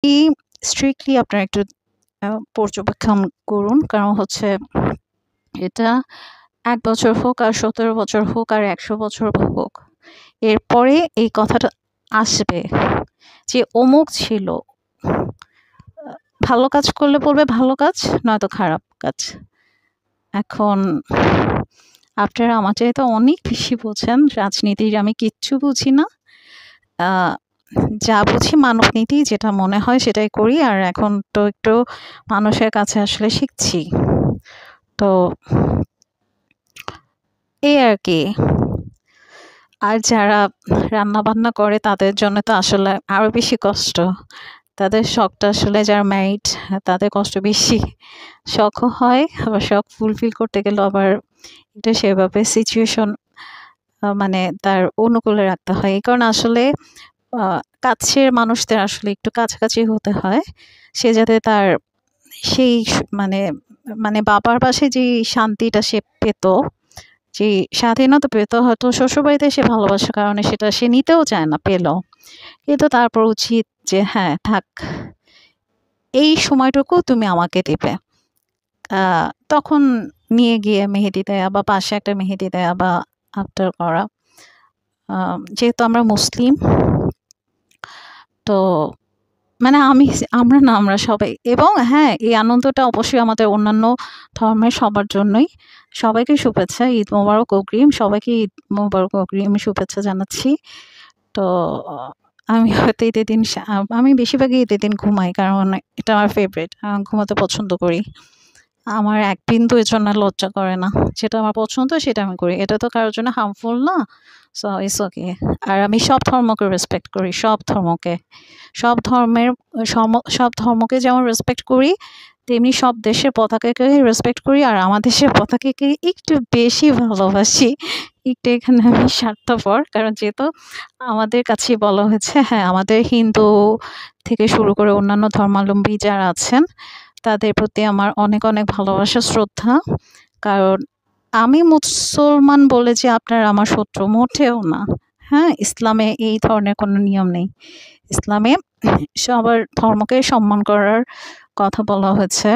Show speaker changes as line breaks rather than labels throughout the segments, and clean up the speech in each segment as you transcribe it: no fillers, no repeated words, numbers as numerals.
এই স্ট্রিক্টলি আপনারা একটু পর্যবেক্ষণ করুন। কারণ হচ্ছে এটা ১ বছর হোক আর ১৭ বছর হোক আর ১০০ বছর হোক, এরপরে এই কথাটা আসবে যে অমুক ছিল। ভালো কাজ করলে বলবে ভালো কাজ, নয়তো খারাপ কাজ। এখন আপনারা আমার চাইতে অনেক বেশি বোঝেন রাজনীতির, আমি কিচ্ছু বুঝি না। আ যা বুঝি মানবনীতি, যেটা মনে হয় সেটাই করি। আর এখন তো একটু মানুষের কাছে আসলে শিখছি। তো এই আরকি। আর যারা রান্না-বান্না করে তাদের জন্য তো আসলে আরো বেশি কষ্ট। তাদের শখটা আসলে যারা ম্যারিড তাদের কষ্ট বেশি। শখও হয়, আবার শখ ফুলফিল করতে গেলেও আবার এটা সেভাবে সিচুয়েশন মানে তার অনুকূলে রাখতে হয়। এই কারণে আসলে আ কাছের মানুষদের আসলে একটু কাছাকাছি হতে হয়। সে যাতে তার সেই মানে মানে বাবার পাশে যেই শান্তিটা সে পেত, যেই স্বাধীনতা পেত, হয়তো শ্বশুরবাড়িতে সে ভালোবাসার কারণে সেটা সে নিতেও চায় না, পেল। কিন্তু তারপর উচিত যে হ্যাঁ, থাক। এই সময়টুকু তুমি আমাকে দিবে। আ তখন নিয়ে গিয়ে মেহেদি দেয়া বা পাশে একটা মেহেদি দেয়া বা আফটার করা। যেহেতু আমরা মুসলিম, তো মানে আমরা না, আমরা সবাই, এবং হ্যাঁ, এই আনন্দটা অবশ্যই আমাদের অন্যান্য ধর্মের সবার জন্যই। সবাইকে শুভেচ্ছা। ঈদ মোবারক অগ্রিম। সবাইকে ঈদ মোবারক অগ্রিম শুভেচ্ছা জানাচ্ছি। তো আমি হয়তো ঈদের দিন আমি বেশিরভাগই ঈদের দিন ঘুমাই। কারণ এটা আমার ফেভারিট। ঘুমাতে পছন্দ করি। আমার এক বিন্দু এর জন্য লজ্জা করে না। যেটা আমার পছন্দ সেটা আমি করি। এটা তো কারো জন্য হার্মফুল না। So it's okay. আর আমি সব ধর্মকে রেসপেক্ট করি, সব ধর্মকে। সব ধর্মের সব ধর্মকে যেমন রেসপেক্ট করি, তেমনি সব দেশের পতাকাকে রেসপেক্ট করি। আর আমার দেশের পতাকাকে একটু বেশি ভালোবাসি। একটু এখানে আমি স্বার্থপর। কারণ যেহেতু আমাদের কাছেই বলা হয়েছে, হ্যাঁ, আমাদের হিন্দু থেকে শুরু করে অন্যান্য ধর্মাবলম্বী যারা আছেন তাদের প্রতি আমার অনেক, অনেক ভালোবাসা, শ্রদ্ধা। কারণ আমি মুসলমান বলে যে আপনারা আমার শত্রু, মোটেও না। হ্যাঁ? ইসলামে এই ধরনের কোনো নিয়ম নেই। ইসলামে সবার ধর্মকে সম্মান করার কথা বলা হয়েছে।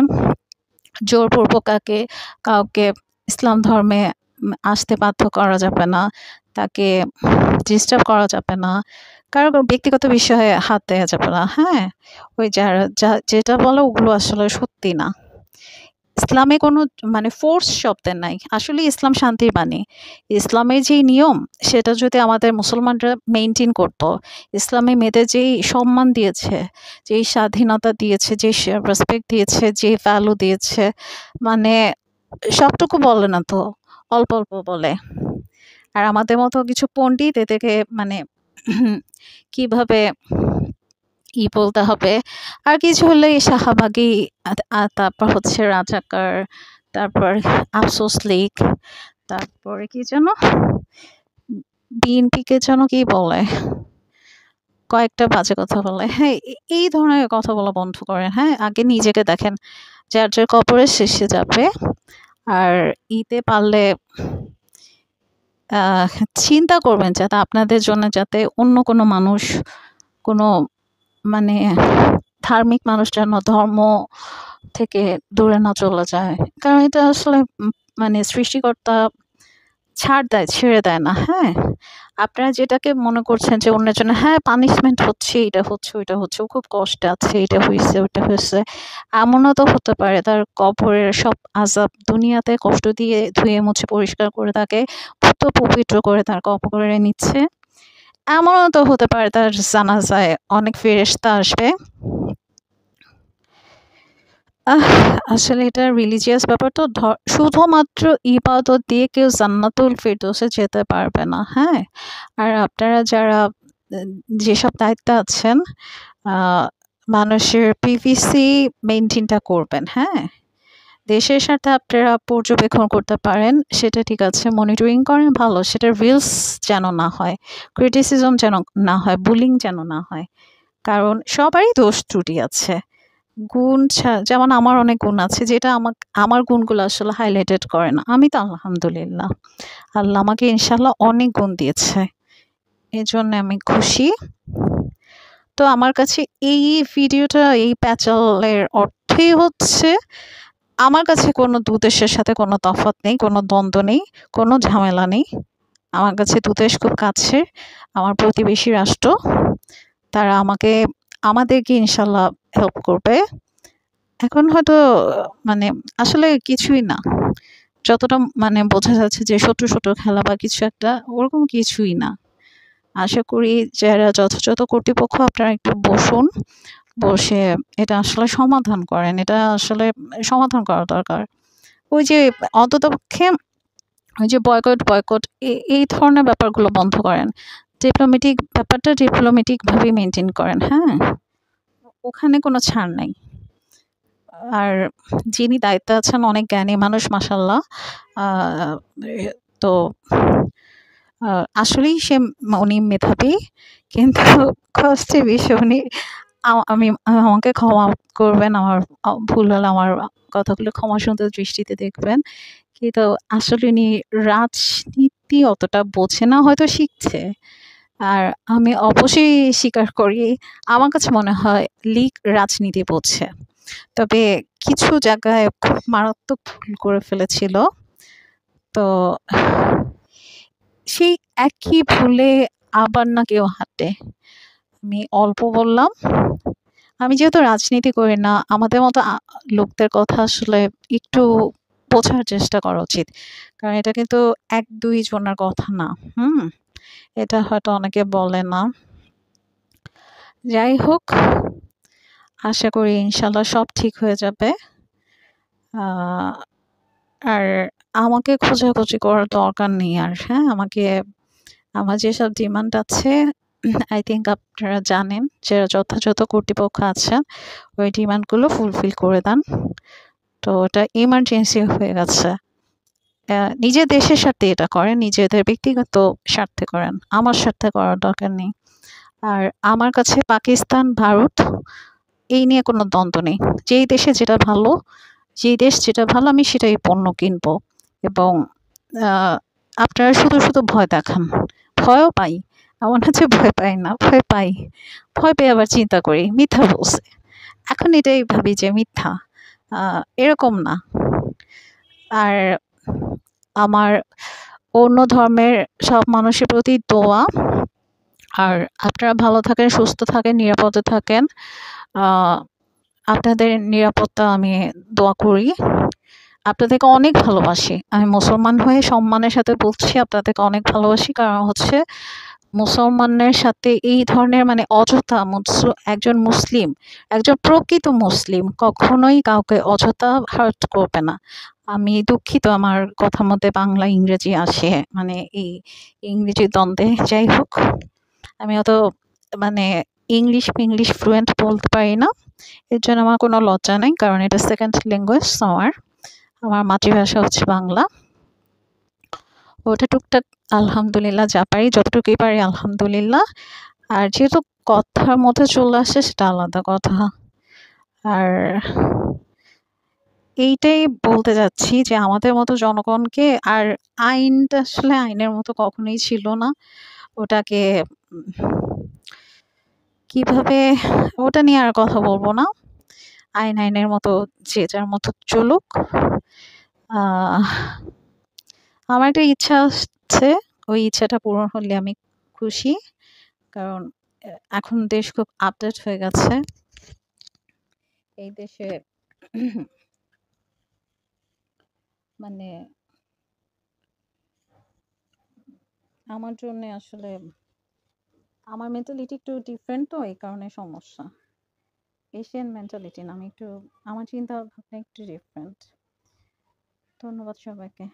জোরপূর্বক কাউকে ইসলাম ধর্মে আসতে বাধ্য করা যাবে না। তাকে ডিস্টার্ব করা যাবে না। কারো ব্যক্তিগত বিষয়ে হাত দেয়া যাবে না। হ্যাঁ? ওই যেটা বলে ওগুলো আসলে সত্যি না। ইসলামে কোনো মানে ফোর্স শব্দের নাই। আসলেই ইসলাম শান্তির বাণী। ইসলামের যেই নিয়ম সেটা যদি আমাদের মুসলমানরা মেইনটেইন করত, ইসলামে মেয়েদের যেই সম্মান দিয়েছে, যেই স্বাধীনতা দিয়েছে, যেই রেসপেক্ট দিয়েছে, যে ভ্যালু দিয়েছে, মানে সবটুকু বলে না তো, অল্প, অল্প বলে। আর আমাদের মতো কিছু পণ্ডিত এদেরকে মানে কিভাবে বলতে হবে। আর কিছু হলেই শাহবাগী, তারপর হচ্ছে রাজাকার, তারপর আফসোস লীগ, তারপরে কি যেন বিএনপিকে যেন কি বলে? কয়েকটা বাজে কথা বলে। হ্যাঁ, এই ধরনের কথা বলা বন্ধ করেন, হ্যাঁ? আগে নিজেকে দেখেন। যার, যার কবরে শেষে যাবে। আর ঈদে পারলে চিন্তা করবেন যাতে আপনাদের জন্য যাতে অন্য কোনো মানুষ, কোনো মানে ধার্মিক মানুষ যেন ধর্ম থেকে দূরে না চলে যায়। কারণ এটা আসলে মানে সৃষ্টিকর্তা ছাড় দেয়, ছেড়ে দেয় না, হ্যাঁ? আপনারা যেটাকে মনে করছেন যে অন্যের জন্য হ্যাঁ, পানিশমেন্ট হচ্ছে, এটা হচ্ছে, ওইটা হচ্ছে, ও খুব কষ্টে আছে, এটা হইছে, ওটা হইছে। এমনও তো হতে পারে তার কবরের সব আযাব দুনিয়াতে কষ্ট দিয়ে ধুয়ে মুছে পরিষ্কার করে তাকে পুত পবিত্র করে তার কবরে নিচ্ছে। এমনও তো হতে পারে তার জানাজায় অনেক ফেরেশতা আসবে। আহ আসলে এটা রিলিজিয়াস ব্যাপার তো, শুধুমাত্র ইবাদত দিয়ে কেউ জান্নাতুল ফেরদৌসে যেতে পারবে না, হ্যাঁ? আর আপনারা যারা যেসব দায়িত্বে আছেন, আ মানুষের প্রিভেসি মেইনটেইনটা করবেন, হ্যাঁ? দেশের সাথে আপনারা পর্যবেক্ষণ করতে পারেন, সেটা ঠিক আছে। মনিটরিং করেন ভালো। সেটার রিলস যেন না হয়। ক্রিটিসিজম যেন না হয়, বুলিং যেন না হয়। কারণ সবারই দোষ ত্রুটি আছে। যেমন আমার অনেক গুণ আছে যেটা আমার গুণগুলো আসলে হাইলাইটেড করে না। আমি তো আলহামদুলিল্লাহ। আল্লাহ আমাকে ইনশাআল্লাহ অনেক গুণ দিয়েছে। এজন্য আমি খুশি। তো আমার কাছে এই ভিডিওটা, এই প্যাচালের অর্থই হচ্ছে আমার কাছে কোনো ২ দেশের সাথে কোনো তফাৎ নেই, কোনো দ্বন্দ্ব নেই, কোনো ঝামেলা নেই। আমার কাছে ২ দেশ খুব কাছের, আমার প্রতিবেশী রাষ্ট্র। তারা আমাদেরকে ইনশাআল্লাহ হেল্প করবে। এখন হয়তো মানে আসলে কিছুই না। যতটা মানে বোঝা যাচ্ছে যে শত্রু খেলা বা কিছু একটা, ওরকম কিছুই না। আশা করি যারা যথাযথ কর্তৃপক্ষ, আপনারা একটু বসুন। বসে এটা আসলে সমাধান করেন। এটা আসলে সমাধান করা দরকার। ওই যে অন্ততপক্ষে ওই যে বয়কট এই ধরনের ব্যাপারগুলো বন্ধ করেন। ব্যাপারটা ডিপ্লোম্যাটিক ভাবে মেইনটেইন করেন, হ্যাঁ? ওখানে কোনো ছাড় নাই। আর যিনি দায়িত্বে আছেন অনেক জ্ঞানী মানুষ মাশাআল্লাহ। আ এ তো আ আসলেই উনি মেধাবী। কিন্তু কষ্টের বিষয় উনি আমাকে ক্ষমা করবেন। আমার ভুল হলে আমার কথাগুলো ক্ষমাসুন্দর দৃষ্টিতে দেখবেন। কিন্তু আসলে উনি রাজনীতি অতটা বোঝে না, হয়তো শিখছে। আর আমি অবশ্যই স্বীকার করি, আমার কাছে মনে হয় লীগ রাজনীতি বোঝে। তবে কিছু জায়গায় খুব মারাত্মক ভুল করে ফেলেছিল। তো সেই একই ভুলে আবার না কেউ হাঁটে। আমি অল্প বললাম। আমি যেহেতু রাজনীতি করি না, আমাদের মতো লোকদের কথা আসলে একটু বোঝার চেষ্টা করা উচিত। কারণ এটা কিন্তু ১-২ জনের কথা না। হুম? এটা হয়তো অনেকে বলে না। যাই হোক, আশা করি ইনশাআল্লাহ সব ঠিক হয়ে যাবে। আ আর আমাকে খোঁজাখুঁজি করার দরকার নেই আর, হ্যাঁ? আমার যেসব ডিমান্ড আছে I think আপনারা জানেন, যারা যথাযথ কর্তৃপক্ষ আছেন ওই ডিমান্ডগুলো ফুলফিল করে দেন। তো এটা ইমার্জেন্সি হয়ে গেছে। নিজের দেশের স্বার্থে এটা করেন, নিজেদের ব্যক্তিগত স্বার্থে করেন। আমার স্বার্থে করার দরকার নেই। আর আমার কাছে পাকিস্তান, ভারত এই নিয়ে কোনো দ্বন্দ্ব নেই। যেই দেশ যেটা ভালো আমি সেটাই পণ্য কিনবো। এবং আ আপনারা শুধু ভয় দেখান। ভয়ও পাই। এমন না যে ভয় পাই না, ভয় পাই। ভয় পেয়ে আবার চিন্তা করি, মিথ্যা বলছে। এখন এটাই ভাবি যে মিথ্যা। আ এরকম না। আর আমার অন্য ধর্মের সব মানুষের প্রতি দোয়া। আর আপনারা ভালো থাকেন, সুস্থ থাকেন, নিরাপদে থাকেন। আ আপনাদের নিরাপত্তা আমি দোয়া করি। আপনাদেরকে অনেক ভালোবাসি। আমি মুসলমান হয়ে সম্মানের সাথে বলছি আপনাদেরকে অনেক ভালোবাসি। কারণ হচ্ছে মুসলমানের সাথে এই ধরনের মানে অযথা একজন প্রকৃত মুসলিম কখনোই কাউকে অযথা হার্ট করবে না। আমি দুঃখিত আমার কথার মধ্যে বাংলা ইংরেজি আসে, মানে এই ইংরেজি দ্বন্দ্বে। যাই হোক, আমি অত মানে ইংলিশ ফ্লুয়েন্ট বলতে পারি না। এর জন্য আমার কোনো লজ্জা নাই। কারণ এটা সেকেন্ড ল্যাঙ্গুয়েজ আমার। আমার মাতৃভাষা হচ্ছে বাংলা। ওটা টুকটাক আলহামদুলিল্লাহ যা পারি, যতটুকুই পারি আলহামদুলিল্লাহ। আর যেহেতু কথার মধ্যে চলে আসে সেটা আলাদা কথা। আর এইটাই বলতে চাচ্ছি যে আমাদের মতো জনগণকে আর আইনটা আসলে আইনের মতো কখনোই ছিল না। ওটাকে উম কিভাবে ওটা নিয়ে আর কথা বলব না। আইনের মতো যে যার মতো চলুক। আহ আমার একটা ইচ্ছা আছে, ওই ইচ্ছাটা পূরণ হলে আমি খুশি। কারণ এখন দেশ খুব আপডেট হয়ে গেছে। এই দেশে মানে আমার জন্যে আসলে আমার মেন্টালিটি একটু ডিফারেন্ট, তো এই কারণে সমস্যা। এশিয়ান মেন্টালিটি না, আমার চিন্তা ভাবনা একটু ডিফারেন্ট। ধন্যবাদ সবাইকে।